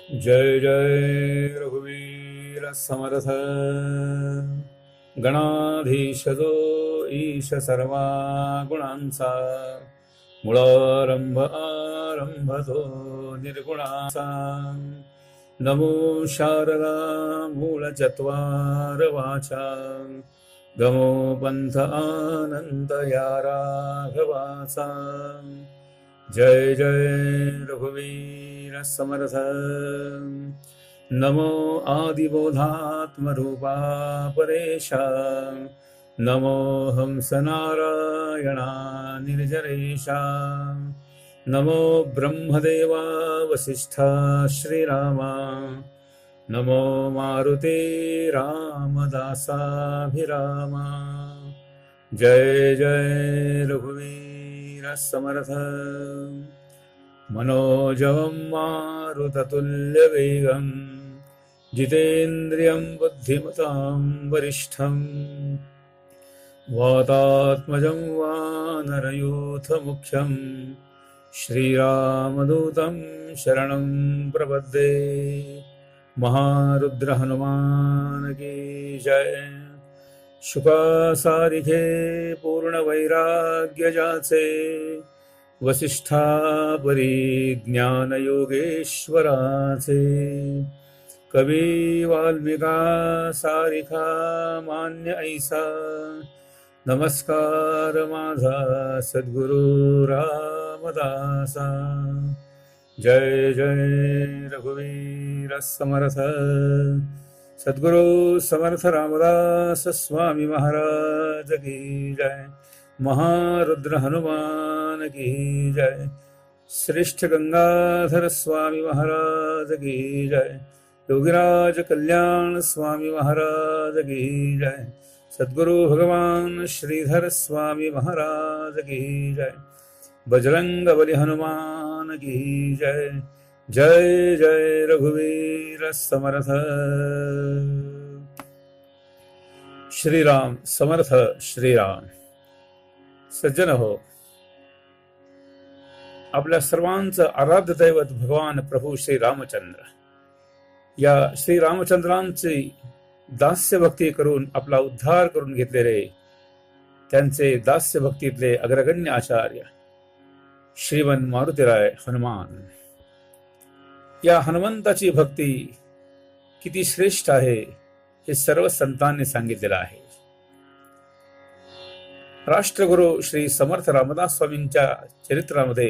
जय जय रघुवीर समर्थ गणाधीश जो ईश सर्वा गुणांचा मूळारंभ आरंभ तो निर्गुणाचा नमो शारदा मूळ चत्वार वाचा गमो पंथ आनंद या राघवाचा जय जय रघुवीर समर्थ नमो आदिबोधात्मरूपा परेशा नमो हंस नारायणा निर्जरेशा नमो ब्रह्मदेवा वसिष्ठा श्रीरामा नमो मारुते रामदासाभिरामा जय जय रघुवीर समर्थ मनोजवं मारुततुल्यवेगं जितेन्द्रियं बुद्धिमतां वरिष्ठं वातात्मजं वानरयूथमुख्यं श्रीरामदूतं शरणं प्रपद्ये महारुद्र हनुमान की जय। शुकासारिखे पूर्ण वैराग्य जाचे वसिष्ठा परी ज्ञान योगेश्वराचे कवी वाल्मिका सारिखा मान्य ऐसा नमस्कार माझा सद्गुरु रामदासा जय जय रघुवीर समर्थ सद्गुरु समर्थ रामदास स्वामी महाराज की जय। महारुद्र हनुमान की जय। श्रेष्ठ गंगाधर स्वामी महाराज की जय। योगीराज कल्याण स्वामी महाराज की जय। सद्गुरु भगवान श्रीधर स्वामी महाराज की जय। बजरंग बली हनुमान की जय। जय जय रघुवीर समर्थ। श्रीराम समर्थ श्रीराम। सज्जन हो, आपल्या सर्वांचं आराध्य दैवत भगवान प्रभू श्री रामचंद्र या श्री रामचंद्रांची दास्य भक्ती करून आपला उद्धार करून घेतलेले त्यांचे दास्य भक्तीतले अग्रगण्य आचार्य श्रीमन मारुतीराय हनुमान या हनुमंताची भक्ती किती श्रेष्ठ आहे हे सर्व संतांनी सांगितलेलं आहे। राष्ट्रगुरु श्री समर्थ रामदास स्वामींच्या चरित्रामध्ये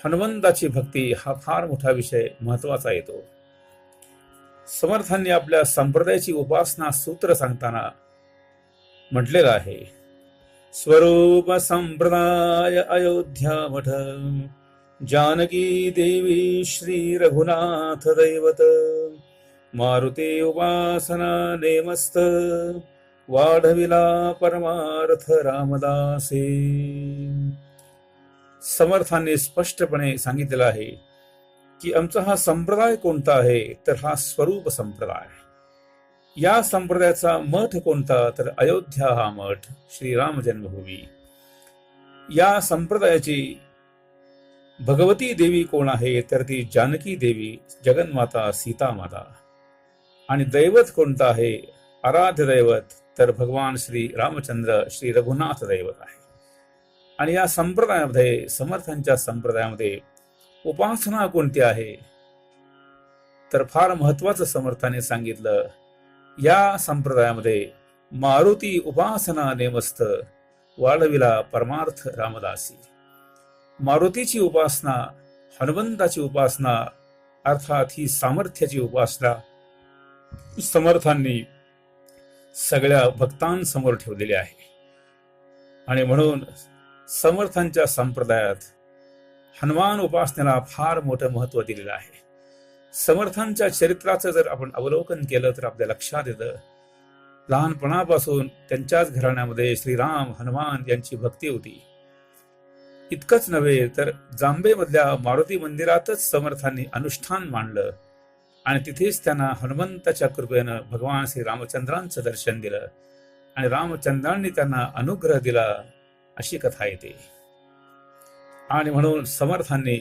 हनुमंताची भक्ती हा फार मोठा विषय महत्वाचा येतो। समर्थांनी आपल्या संप्रदायाची उपासना सूत्र सांगताना म्हटलेलं आहे, स्वरूप संप्रदाय अयोध्या मठ जानकी देवी श्री रघुनाथ दैवत मारुती उपासना नेमस्त वाढविला परमार्थ रामदासी। समर्थांनी स्पष्टपणे सांगितलेलं आहे की आमचा हा संप्रदाय कोणता आहे तर हा स्वरूप संप्रदाय। या संप्रदायाचा मठ कोणता तर अयोध्या हा मठ, श्रीराम जन्मभूमी। या संप्रदायाची भगवती देवी कोण आहे तर ती जानकी देवी, जगन्माता सीता माता। आणि दैवत कोणता आहे, आराध्य दैवत तर भगवान श्री रामचंद्र श्री रघुनाथ दैवत आहे। आणि या संप्रदायामध्ये, समर्थांच्या संप्रदायामध्ये उपासना कोणती आहे तर फार महत्वाचं समर्थाने सांगितलं, या संप्रदायामध्ये मारुती उपासना नेमस्त वाढविला परमार्थ रामदासी। मारुतीची उपासना, हनुमंताची उपासना अर्थात ही सामर्थ्याची उपासना समर्थांनी सगळ्या भक्तांसमोर ठेवलेली आहे। आणि म्हणून समर्थांच्या संप्रदायात हनुमान उपासनेला फार मोठं महत्व दिलेलं आहे। समर्थांच्या चरित्राचं जर आपण अवलोकन केलं तर आपल्या लक्षात येतं, लहानपणापासून त्यांच्याच घराण्यामध्ये श्रीराम हनुमान यांची भक्ती होती। इतकंच नव्हे तर जांबेमधल्या मारुती मंदिरातच समर्थांनी अनुष्ठान मांडलं आणि तिथेच त्यांना हनुमंताच्या कृपेनं भगवान श्री रामचंद्रांचं दर्शन दिलं आणि रामचंद्रांनी त्यांना अनुग्रह दिला, अशी कथा येते। आणि म्हणून समर्थांनी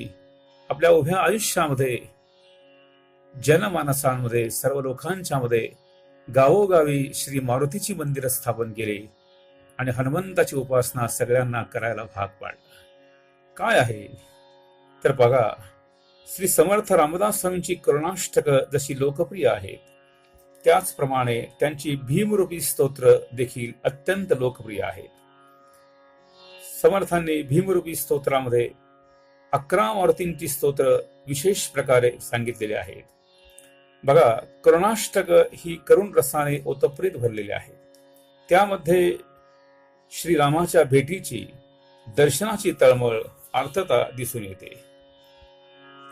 आपल्या उभ्या आयुष्यामध्ये जनमानसांमध्ये सर्व लोकांच्या मध्ये गावोगावी श्री मारुतीची मंदिरं स्थापन केली आणि हनुमंताची उपासना सगळ्यांना करायला भाग पाडला. काय आहे तर बघा, श्री समर्थ रामदास स्वामींची करुणाष्टक जशी लोकप्रिय आहेत, त्याचप्रमाणे त्यांची भीमरूपी स्तोत्र देखील अत्यंत लोकप्रिय आहेत. समर्थांनी भीमरूपी स्तोत्रामध्ये 11 मारुतींची स्तोत्र विशेष प्रकारे सांगितलेले आहेत. बघा, करुणाष्टक ही करुण रसाने ओतप्रीत भरलेली आहे. त्यामध्ये श्रीरामाच्या भेटीची, दर्शनाची तळमळ, आर्तता दिसून येते.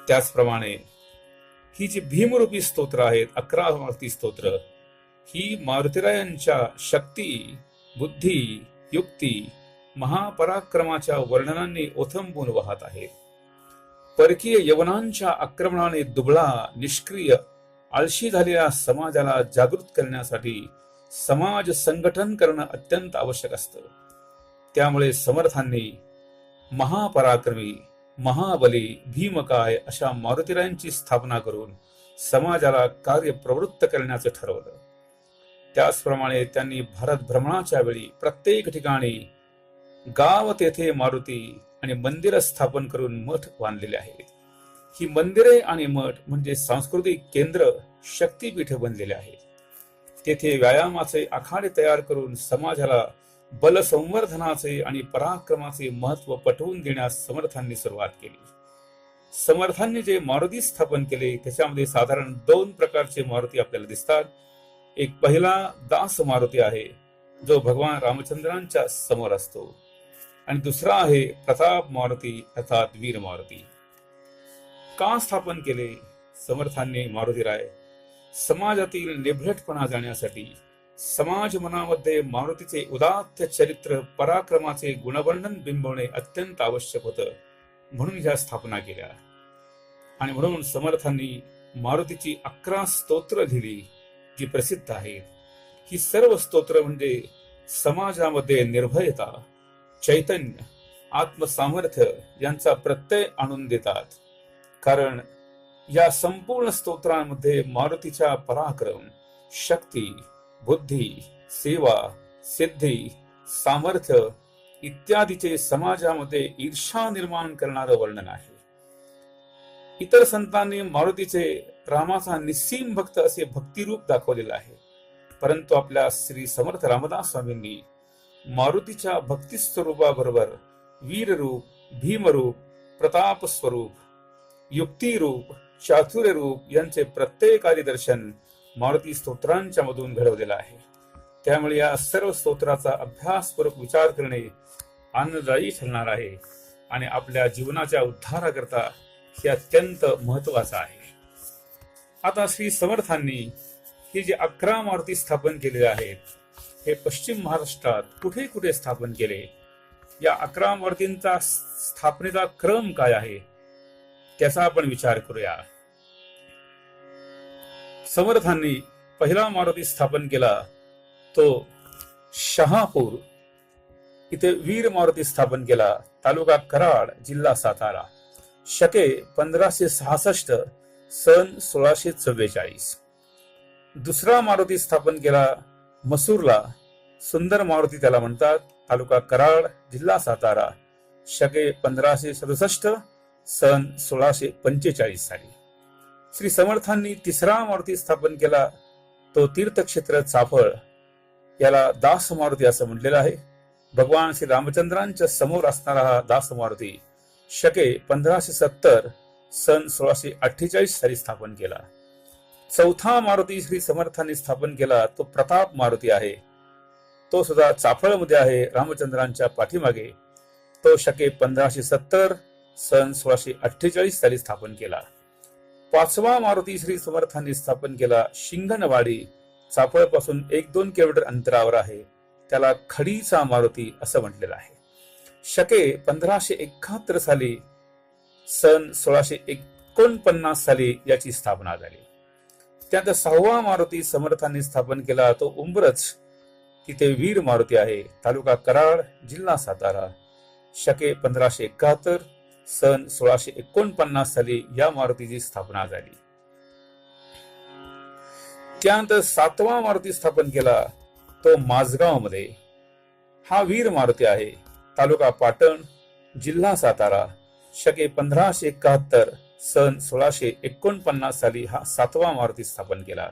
त्याचप्रमाणे ही जी भीमरूपी स्तोत्र आहेत, 11 मारुती स्तोत्र, ही मारुतीरायांच्या शक्ती, बुद्धी, युक्ती, महापराक्रमाच्या वर्णनांनी ओथंबून वाहत आहेत. परकीय यवनांच्या आक्रमणाने दुबळा, निष्क्रिय, आळशी झालेल्या समाजाला जागृत करण्यासाठी समाज संघटन करणं अत्यंत आवश्यक असतं. त्यामुळे समर्थांनी महापराक्रमी, महाबली, भीमकाय अशा मारुतीरायांची स्थापना करून समाजाला कार्यप्रवृत्त करण्याचं ठरवलं. त्याचप्रमाणे त्यांनी भारत भ्रमणाच्या वेळी प्रत्येक ठिकाणी गाव तेथे मारुती आणि मंदिरं स्थापन करून मठ बांधलेले आहेत. ही मंदिरे आणि मठ म्हणजे सांस्कृतिक केंद्र, शक्तीपीठे बनलेले आहेत. तेथे व्यायामाचे आखाडे तयार करून समाजाला बलसंवर्धनाचे आणि पराक्रमाचे महत्व पटवून देण्यास समर्थांनी सुरुवात केली. समर्थांनी जे मारुती स्थापन केले त्याच्यामध्ये साधारण 2 प्रकारचे मारुती आपल्याला दिसतात. एक पहिला दास मारुती आहे, जो भगवान रामचंद्रांच्या समोर असतो, आणि दुसरा आहे प्रताप मारुती अर्थात वीर मारुती. का स्थापन केले समर्थांनी मारुतीराय? समाजातील निभृतपणा जाण्यासाठी, समाज मनामध्ये मारुतीचे उदात्त चरित्र, पराक्रमाचे गुणवर्णन बिंबवणे अत्यंत आवश्यक होतं, म्हणून ह्या स्थापना केल्या. आणि म्हणून समर्थांनी मारुतीची 11 स्तोत्र लिहिली, जी प्रसिद्ध आहेत. ही सर्व स्तोत्र म्हणजे समाजामध्ये निर्भयता, चैतन्य, आत्मसामर्थ्य यांचा प्रत्यय आणून देतात. कारण या संपूर्ण स्तोत्रांमध्ये मारुतीच्या पराक्रम, शक्ती, बुद्धी, सेवा, सिद्धी, सामर्थ्य इत्यादीचे समाजामध्ये ईर्षा निर्माण करणारं वर्णन आहे. इतर संतांनी मारुतीचे रामाचा निस्सीम भक्त असे भक्तिरूप दाखवलेलं आहे, परंतु आपल्या श्री समर्थ रामदास स्वामींनी मारुतीच्या भक्ती स्वरूपाबरोबर वीररूप, भीमरूप, प्रताप स्वरूप, युक्तिरूप, चातुर्य रूप यांचे प्रत्येकारी दर्शन मारुती स्तोत्रांच्या मधून घडवलेला आहे. त्यामुळे या सर्व स्तोत्राचा अभ्यासपूर्वक विचार करणे आनंददायी ठरणार आहे आणि आपल्या जीवनाच्या उद्धाराकरता हे अत्यंत महत्वाचं आहे. आता श्री समर्थांनी हे जे 11 मारुती स्थापन केलेले आहेत, हे पश्चिम महाराष्ट्रात कुठे कुठे स्थापन केले, या 11 मारुतींचा स्थापनेचा क्रम काय आहे त्याचा आपण विचार करूया. समर्थांनी पहिला मारुती स्थापन केला तो शहापूर इथे वीर मारुती स्थापन केला, तालुका कराड, जिल्हा सातारा, शके 1566, सन 1644. दुसरा मारुती स्थापन केला मसूरला, सुंदर मारुती त्याला म्हणतात, तालुका कराड, जिल्हा सातारा, शके 1567, सन 1645 साली. श्री समर्थांनी तिसरा मारुती स्थापन केला तो तीर्थक्षेत्र चाफळ, याला दास मारुती असं म्हटलेलं आहे. भगवान श्री रामचंद्रांच्या समोर असणारा हा दास मारुती शके 1570, सन 1648 साली स्थापन केला. चौथा मारुती श्री समर्थांनी स्थापन केला तो प्रताप मारुती आहे, तो सुद्धा चाफळमध्ये आहे, रामचंद्रांच्या पाठीमागे. तो शके 1570, सन 1648 साली स्थापन केला. पाचवा मारुती श्री समर्थांनी स्थापन केला शिंगणवाडी, चाफळ पासून 1-2 किलोमीटर अंतरावर आहे, त्याला खडीचा मारुती असं म्हटलेलं आहे. शके 1571 साली, सन 1649 साली याची स्थापना झाली. त्यानंतर 6वा मारुती समर्थांनी स्थापन केला तो उंबरच, तिथे वीर मारुती आहे, तालुका कराड, जिल्हा सातारा, शके 1571, सन 1649 साली या मारुतीची स्थापना झाली. त्यानंतर 7वा मारुती स्थापन केला तो माझगाव मध्ये. हा वीर मारुती आहे. तालुका पाटण, जिल्हा सातारा. शके 1571, सन 1649 साली हा 7वा मारुती स्थापन केला.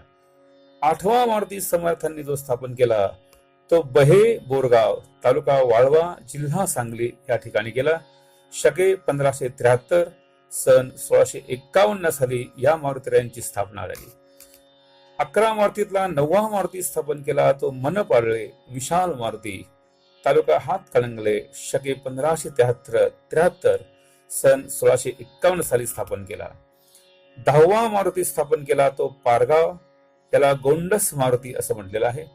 8वा मारुती समर्थांनी जो स्थापन केला तो बहे बोरगाव, तालुका वाळवा, जिल्हा सांगली या ठिकाणी केला. शके 1573, सन 1651 साली या मारुतीरायांची स्थापना झाली. 11 मारुतीतला 9वा मारुती स्थापन केला तो मनपाडळे विशाल मारुती, तालुका हातकणंगले. शके 1573, सन 1651 साली स्थापन केला. 10वा मारुती स्थापन केला तो पारगाव, याला गोंडस मारुती असं म्हटलेलं आहे.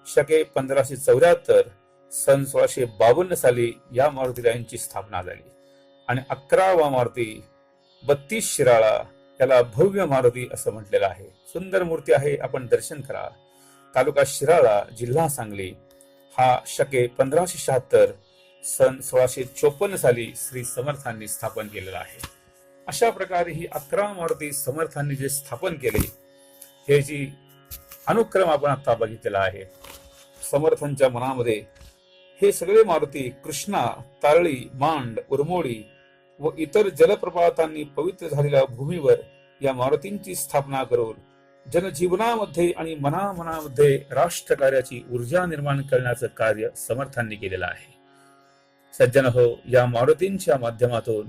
शके 1574, सन 1652 साली या मारुतीरायांची स्थापना झाली. आणि 11वा मारुती 32 शिराळा, याला भव्य मारुती असं म्हटलेलं आहे. सुंदर मूर्ती आहे, आपण दर्शन करा. तालुका शिराळा, जिल्हा सांगली. हा शके 1576, सन 1654 साली श्री समर्थांनी स्थापन केलेला आहे. अशा प्रकारे ही 11 मारुती समर्थांनी जे स्थापन केले हे जी अनुक्रम आपण आता बघितलेला आहे. समर्थांच्या मनामध्ये हे सगळे मारुती कृष्णा, तारळी, मांड, उरमोडी व इतर जलप्रपातांनी पवित्र झालेल्या भूमीवर या मारुतींची स्थापना करून जनजीवनामध्ये आणि मनामध्ये राष्ट्रकार्याची ऊर्जा निर्माण करण्याचं कार्य समर्थांनी केलेलं आहे. सज्जन हो, या मारुतींच्या माध्यमातून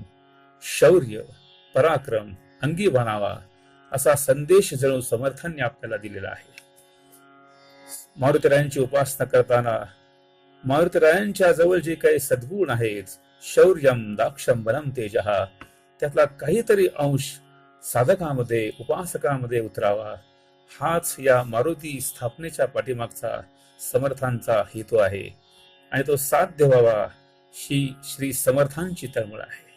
शौर्य, पराक्रम अंगी बाणावा असा संदेश जणू समर्थांनी आपल्याला दिलेला आहे. मारुतीरायांची उपासना करताना मारुतीरायांच्या जवळ जे काही सद्गुण आहेत, शौर्यम दाक्षम बलम तेजहा, त्यातला काहीतरी अंश साधकामध्ये, उपासकामध्ये उतरावा, हाच या मारुती स्थापनेच्या पाठीमागचा समर्थांचा हेतू आहे. आणि तो साध्य व्हावा ही श्री समर्थांची तळमळ आहे.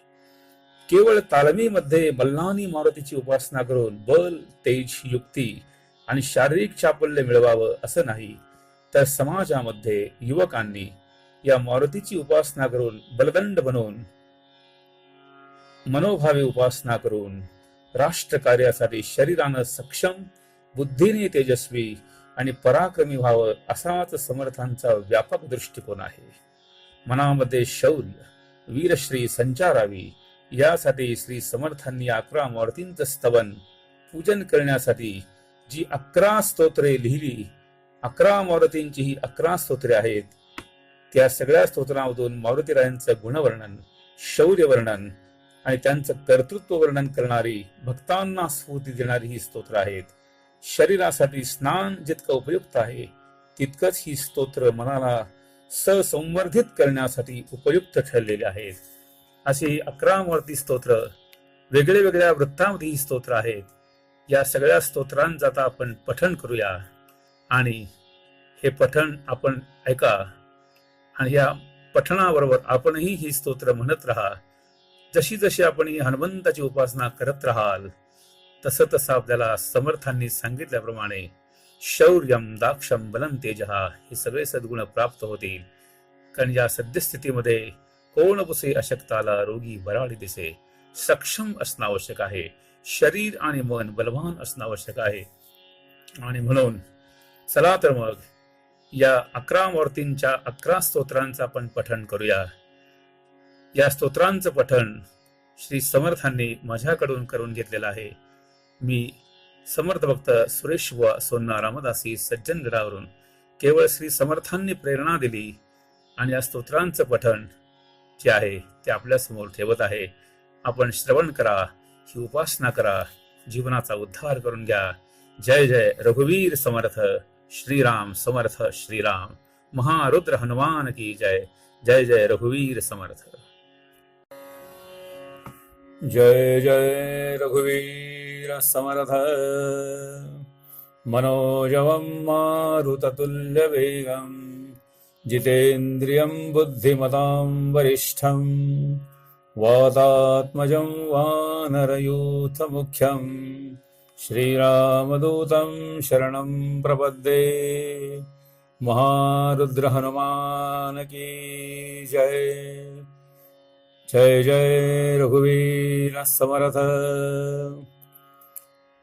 केवळ तालमीमध्ये मल्लानी मारुतीची उपासना करून बल, तेज, युक्ती आणि शारीरिक चापल्य मिळवावं असं नाही, तर समाजामध्ये युवकांनी या मारुतीची उपासना करून बलदंड बनवून मनोभावे उपासना करून राष्ट्रकार्यासाठी शरीरानं सक्षम, बुद्धीने तेजस्वी आणि पराक्रमी व्हावं असाच समर्थांचा व्यापक दृष्टिकोन आहे. मनामध्ये शौर्य, वीरश्री संचारावी यासाठी श्री समर्थांनी 11 मारुतींचं स्तवन पूजन करण्यासाठी जी 11 स्तोत्रे लिहिली, 11 मारुतींची ही 11 स्तोत्रे आहेत. त्या सगळ्या स्तोत्रांमधून मारुतीरायांचं गुणवर्णन, शौर्य वर्णन आणि त्यांचं कर्तृत्व वर्णन करणारी, भक्तांना स्फूर्ती देणारी ही स्तोत्र आहेत. शरीरासाठी स्नान जितकं उपयुक्त आहे तितकंच ही स्तोत्र मनाला ससंवर्धित करण्यासाठी उपयुक्त ठरलेले आहेत. अशी 11 मारुती स्तोत्र वेगळ्या वेगळ्या वृत्तामध्ये ही स्तोत्र आहेत. या सगळ्या स्तोत्रांचं आता आपण पठण करूया आणि हे पठण आपण ऐका आणि या पठणाबरोबर आपणही ही स्तोत्र म्हणत राहा. जशी जशी आपण ही हनुमंताची उपासना करत राहाल तसं तसं आपल्याला समर्थांनी सांगितल्याप्रमाणे शौर्यम दाक्षम बलम तेजहा हे सगळे सद्गुण प्राप्त होतील. कारण या सद्यस्थितीमध्ये कोण पुसे अशक्ताला रोगी बराडी दिसे, सक्षम असणं आवश्यक आहे. शरीर आणि मन बलवान असणं आवश्यक आहे. आणि म्हणून चला तर मग या 11 मारुतींच्या 11 स्तोत्रांचं आपण पठण करूया. या स्तोत्रांचं पठण श्री समर्थांनी माझ्याकडून करून घेतलेलं आहे. मी समर्थ भक्त सुरेश बुवा सोन्ना रामदासी सज्जनगडावरून केवळ श्री समर्थांनी प्रेरणा दिली आणि या स्तोत्रांचं पठण जे आहे ते आपल्या समोर ठेवत आहे. आपण श्रवण करा, ही उपासना करा, जीवनाचा उद्धार करून घ्या. जय जय रघुवीर समर्थ श्रीराम समर्थ श्रीराम. महारुद्र हनुमान की जय. जय जय रघुवीर समर्थ. जय जय रघुवीर समर्थ. मनोजवं मारुततुल्यवेगं जितेन्द्रियं बुद्धिमतां वरिष्ठं वातात्मजं वानरयूथमुख्यं श्रीरामदूतं शरणं प्रपद्ये. महारुद्र हनुमान की जय. जय जय रघुवीर समर्थ.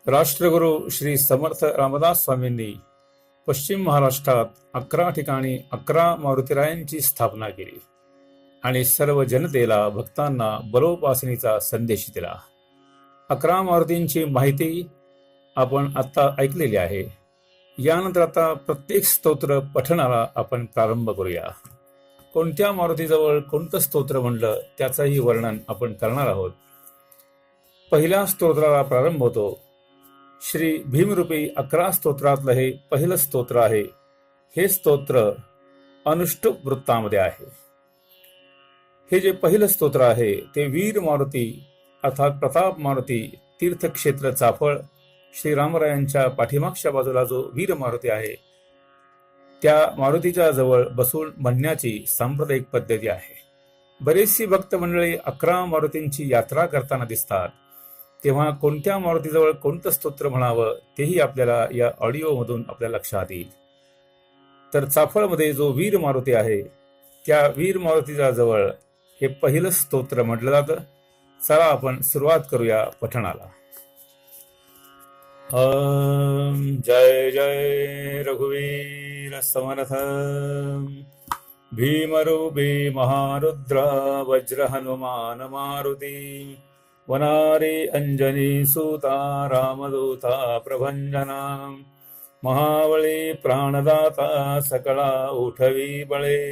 राष्ट्रगुरू श्री समर्थ रामदास स्वामींनी पश्चिम महाराष्ट्रात 11 ठिकाणी 11 मारुतीरायांची स्थापना केली आणि सर्व जनतेला भक्तांना बलोपासनेचा संदेश दिला. 11 मारुतींची माहिती आपण आता ऐकलेली आहे. यानंतर आता प्रत्येक स्तोत्र पठणाला आपण प्रारंभ करूया. कोणत्या मारुतीजवळ कोणतं स्तोत्र म्हणलं त्याचंही वर्णन आपण करणार आहोत. पहिल्या स्तोत्राला प्रारंभ होतो. श्री भीमरूपी 11 स्तोत्रातलं हे पहिलं स्तोत्र आहे. हे स्तोत्र अनुष्टुप वृत्तामध्ये आहे. हे जे पहिलं स्तोत्र आहे ते वीर मारुती अर्थात प्रताप मारुती तीर्थक्षेत्र चाफळ श्री रामरायांच्या पाठीमागच्या बाजूला जो वीर मारुती आहे त्या मारुतीच्या जवळ बसून म्हणण्याची सांप्रदायिक पद्धती आहे. बरेचशी भक्त मंडळी 11 मारुतींची यात्रा करताना दिसतात. तेव्हा कोणत्या मारुतीजवळ कोणतं स्तोत्र म्हणावं तेही आपल्याला या ऑडिओमधून आपल्या लक्षात येईल. तर चाफळमध्ये जो वीर मारुती आहे त्या वीर मारुतीच्या जवळ हे पहिलं स्तोत्र म्हटलं जातं. चला आपण सुरुवात करूया पठणाला. जय जय रघुवीर समर्थ भीमरूपी महारुद्र वज्र हनुमान मारुती वनारे अंजनी सूता रामदूता प्रभंजना महाबळी प्राणदाता सकळा उठवी बळे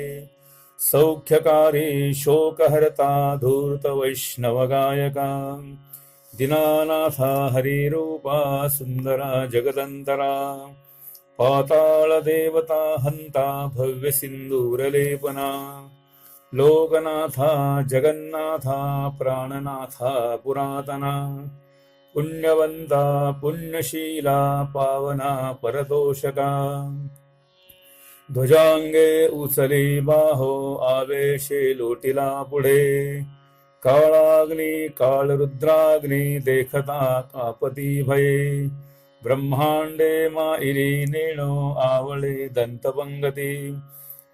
सौख्यकारी शोकहर्ता धूर्त वैष्णव गायका दीनानाथा हरिरूपा सुंदरा जगदंतरा पाताळ देवता हंता भव्य सिंदूरलेपना लोकनाथा जगन्नाथा प्राणनाथा पुरातना पुण्यवंता पुण्यशीला पावना परतोषका ध्वजांगे उचली बाहो आवेशे लोटिला पुढे काळाग्नी काळरुद्राग्नी देखता कापती भये ब्रह्मांडे माईली नेणो आवळे दंतपंगती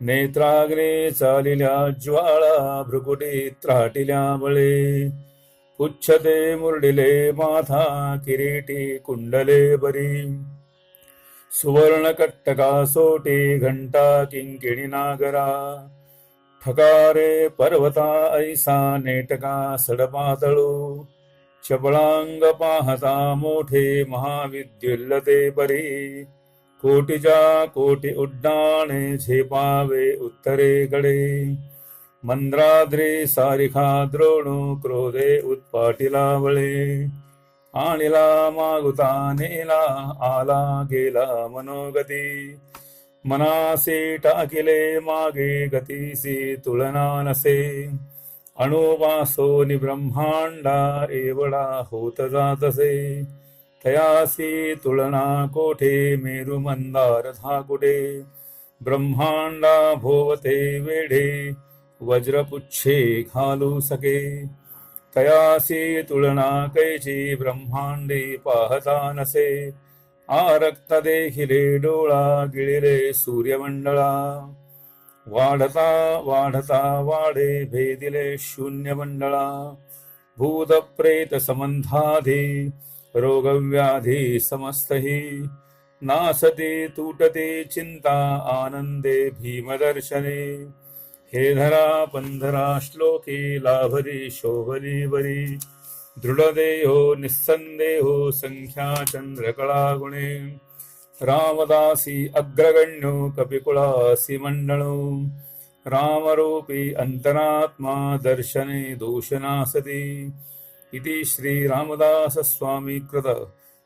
नेत्राग्ने चालिल्या ज्वाळा भ्रुकुटी त्राटिल्या बळे पुच्छते मुरडिले माथा किरीटी कुंडले बरी सुवर्ण कट्टका सोटी घंटा किंकिणी नागरा ठकारे पर्वता ऐसा नेटका सडपातळू चपळांग पाहता मोठे महाविद्युल्लते परी कोटीच्या कोटी उड्डाणे झेपावे उत्तरेकडे मंद्राद्री सारिखा द्रोणू क्रोधे उत्पाटिला वळे आणिला मागुता नेला आला गेला मनोगती मनासी टाकिले मागे गतीसी तुलना नसे अणुवासोनी ब्रह्मांडा एवढा होत जातसे तयासी तुलना कोठे मेरु मंदार धाकुटे ब्रह्मांडा भोवते वेढे वज्रपुच्छे घालू सके तयासी तुलना कैची ब्रह्मांडे पाहता नसे आरक्त देखिले डोळा गिळिले सूर्यमंडळा वाढता वाढता वाढे भेदिले शून्य मंडळा भूत प्रेत समंधाधी रोगव्याधी समस्तही नासते तुटते चिंता आनंदे भीमदर्शने हे धरा पंधरा श्लोके लाभरी शोभली बरी दृढदेहो निस्संदेहो संख्या चंद्रकळा गुणे रामदासी अग्रगण्यो कपिकुळासी मंडळो रामरूपी अंतरात्मा दर्शने दूषणासती इति श्री रामदास स्वामी कृत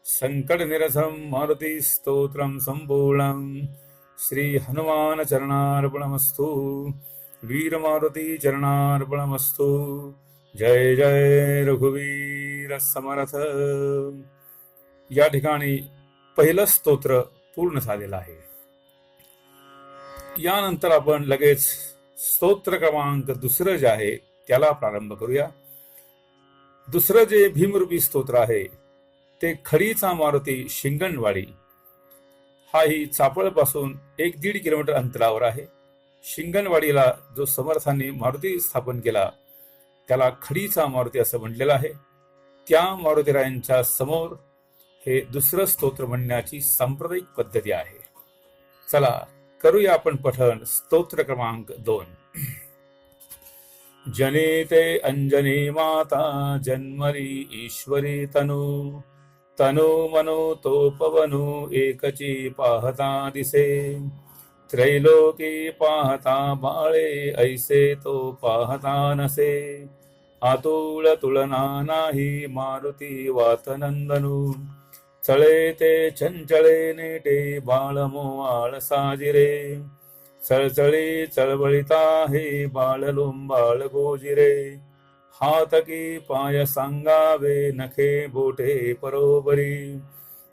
संकट निरसं मारुती स्तोत्रं संपूर्णं श्री हनुमान चरणार्पणमस्तु वीर मारुती चरणार्पणमस्तु जय जय रघुवीर समर्थ. या ठिकाणी पहिलं स्तोत्र पूर्ण झालेलं आहे. यानंतर आपण लगेच स्तोत्र क्रमांक दुसरं जे आहे त्याला प्रारंभ करूया. दुसरं जे भीमरूपी स्तोत्र आहे ते खडीचा मारुती शिंगणवाडी हा ही चाफळपासून 1-1.5 किलोमीटर अंतरावर आहे. शिंगणवाडीला जो समर्थांनी मारुती स्थापन केला त्याला खडीचा मारुती असं म्हटलेलं आहे. त्या मारुतीरायांच्या समोर हे दुसरं स्तोत्र म्हणण्याची सांप्रदायिक पद्धती आहे. चला करूया आपण पठण स्तोत्र क्रमांक 2. जनिते अंजनी माता जन्मरी ईश्वरी तनु तनु मनो तो पवनु एकची पाहता दिसे त्रैलोकी पाहता बाळे ऐसे तो पाहता नसे आतुळ तुलना नाही मारुती वातनंदनु चळे ते चंचळे नेटे बाळमोवाळ साजिरे चळचळी चळवळिता हे बाळ लोंबाळ गोजिरे हातकी पाय सांगावे नखे बोटे परोबरी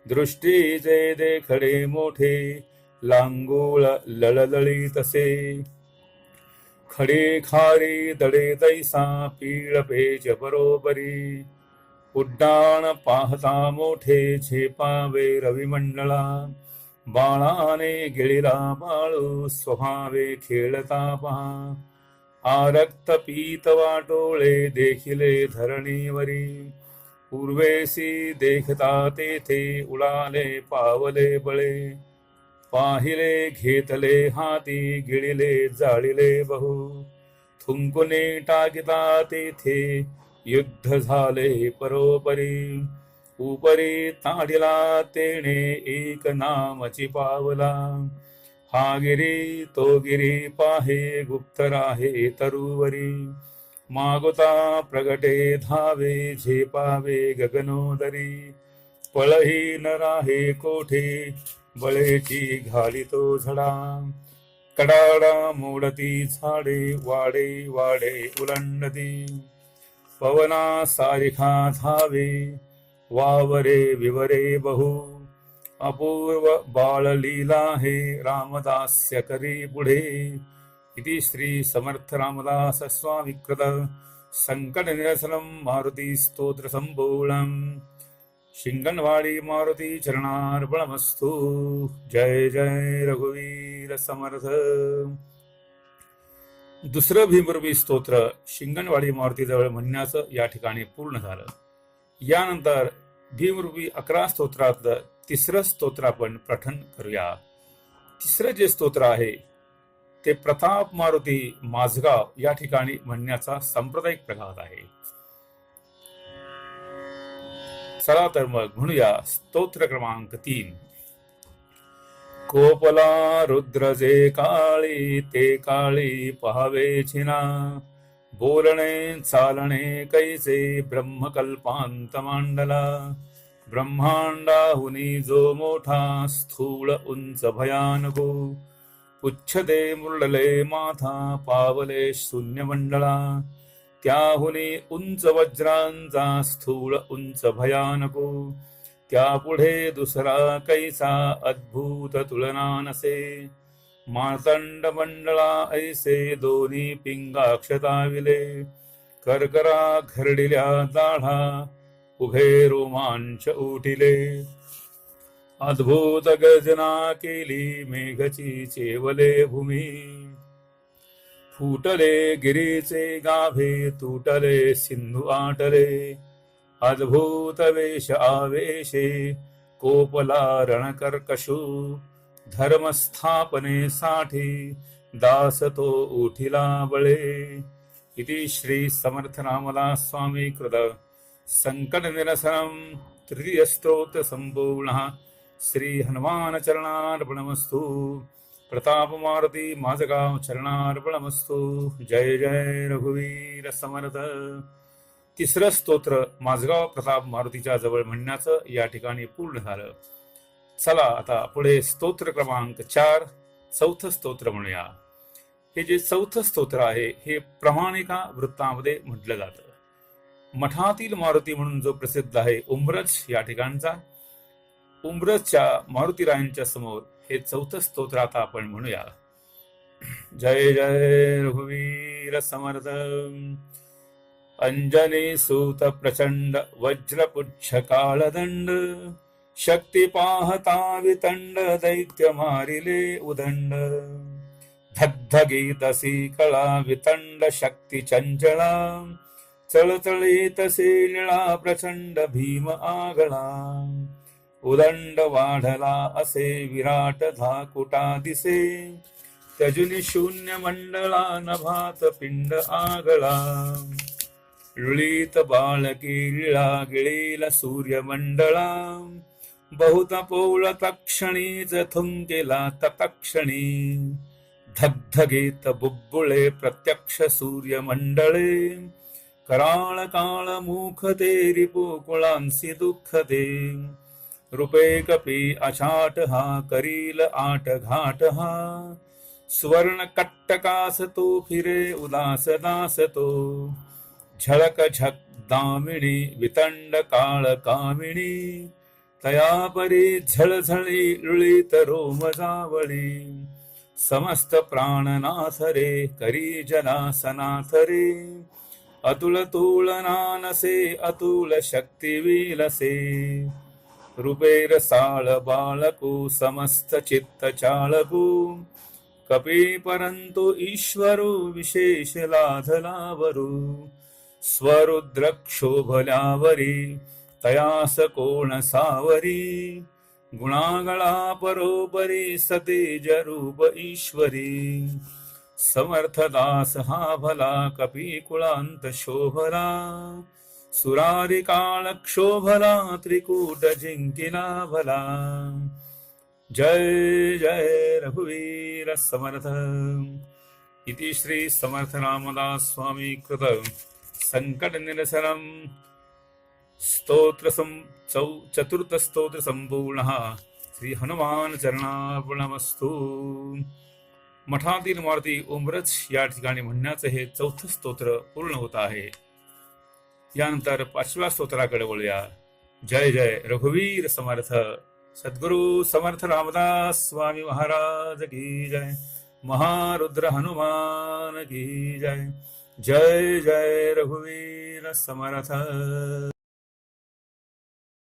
दृष्टीचे देखडे मोठे लांगूळ लळलळी तसे खडे खारी दडे तैसा पीळ पेच बरोबरी उड्डाण पाहता मोठे झेपावे रविमंडळा बाळाने गिळिला बाळू स्वभावे खेळता पहा आरक्त पीत वाटोळे देखिले धरणीवरी पूर्वेसी देखता तेथे उडाले पावले बळे पाहिले घेतले हाती गिळिले जाळिले बहु थुंकुने टाकिता तेथे युद्ध झाले परोपरी उपरी ताडिला तेणे एक नामची पावला हा गिरी तो गिरी पाहे गुप्त राहे तरुवरी मागुता प्रगटे धावे झेपावे गगनोदरी पळही न राहे कोठे बळेची घालितो झडा कडाडा मोडती झाडे वाडे वाडे उलंडती पवना सारिखा धावे वावरे विवरे बहु अपूर्व बाळलीला हे रामदास्य करी पुढे इति श्री समर्थ रामदास स्वामी कृत संकट निरसनम मारुती स्तोत्र संपूर्णम शिंगणवाडी मारुती चरणार्पणमस्तु. जय जय रघुवीर समर्थ. दुसरं भीमरूपी स्तोत्र शिंगणवाडी मारुतीजवळ म्हणण्याचं या ठिकाणी पूर्ण झालं. यानंतर भीमरूपी 11 स्तोत्रातलं तिसरं स्तोत्र आपण पठण करूया. तिसरं जे स्तोत्र आहे ते प्रताप मारुती माझगाव या ठिकाणी म्हणण्याचा सांप्रदायिक प्रघात आहे. चला तर मग म्हणूया स्तोत्र क्रमांक 3. कोपला रुद्र जे काळी ते काळी पहावे छिना बोलणे चालणे कैसे ब्रह्मकल्पांत मांडला ब्रह्मांडाहुनी जो मोठा स्थूळ उंच भयानको उच्छते मुरडले माथा पावले शून्य मंडळा त्याहुनी उंच वज्रांचा स्थूळ उंच भयानको त्यापुढे दुसरा कैसा अद्भुत तुलना नसे मार्तंड मंडळा ऐसे दोन्ही पिंगाक्षताविले करकरा घरडिल्या दाढा उभे रोमांच उठिले अद्भुत गर्जना केली मेघची चेवले भूमी फुटले गिरीचे गाभे तुटले सिंधू आटले अद्भुत वेश आवेशे कोपला रणकर्कशू धर्मस्थापनेसाठी दास तो उठिला बळे इति श्री समर्थ रामदास स्वामी कृत संकट निरसनम तृतीय स्तोत्र संपूर्ण श्री हनुमान चरणार्पणमस्तु. प्रताप मारुती माझगाव चरणार्पणमस्तु. जय जय रघुवीर समर्थ. तिसरं स्तोत्र माझगाव प्रताप मारुतीच्या जवळ म्हणण्याचं या ठिकाणी पूर्ण झालं. चला आता पुढे स्तोत्र क्रमांक 4 चौथं स्तोत्र म्हणूया. हे जे चौथं स्तोत्र आहे हे प्रमाणिका वृत्तामध्ये म्हटलं जातं. मठातील मारुती म्हणून जो प्रसिद्ध आहे उंब्रज या ठिकाणचा, उंब्रजच्या मारुतीरायांच्या समोर हे चौथं स्तोत्र आता आपण म्हणूया. जय जय रघुवीर समर्थ. अंजनी सूत प्रचंड वज्रपुच्छ काळदंड शक्ती पाहता वितंड दैत्य मारिले उदंड धगधगीतसी कळा वितंड शक्ती चंचला चळचळी तसे निळा प्रचंड भीम आगळा उदंड वाढला असे विराट धाकुटा दिसे त्यजुनी शून्य मंडळा नभात पिंड आगळा लुळीत बाळकी लीळा गिळील सूर्यमंडळा बहुत पोळ तक्षणीच थुंकेला तत्क्षणी धगधगीत बुब्बुळे प्रत्यक्ष सूर्यमंडळे कराळ काळ मुख ते रिपुकुळांसी दुःख दे रूपे कपी अचाट हा करील आट घाट हा सुवर्ण कट्टकास तो फिरे उदास दास तो झळक झक दामिणी वितंड काळ कामिणी तया परी झळझळी लुळीत रोम जावळी समस्त प्राणनाथ रे करी जनासनाथ रे अतुल तुलनानसे अतुल शक्ती विलसे रूपेर साळ बाळकू समस्त चित्त चाळकू कपी परंतु ईश्वरू विशेष लाधलावरू स्वरुद्र क्षोभल्यावरी तयास कोण सावरी गुणागळा परोपरी सतेज रूप ईश्वरी समर्थदास हा भला कपी कुळांत शोभला सुरारी काळ क्षोभला त्रिकूट जिंकिला भला जय जय रघुवीर समर्थ इति श्री समर्थ रामदास स्वामी कृत संकट निरसनम स्तोत्र चतुर्थ स्तोत्र संपूर्ण श्री हनुमान चरणार्पणमस्तु. मठातील मारुती उमरच या ठिकाणी म्हणण्याचं हे चौथं स्तोत्र पूर्ण होत आहे. यानंतर 5व्या स्तोत्राकडे वळूया. जय जय रघुवीर समर्थ सद्गुरु समर्थ रामदास स्वामी महाराज की जय. महारुद्र हनुमान की जय. जय जय रघुवीर समर्थ.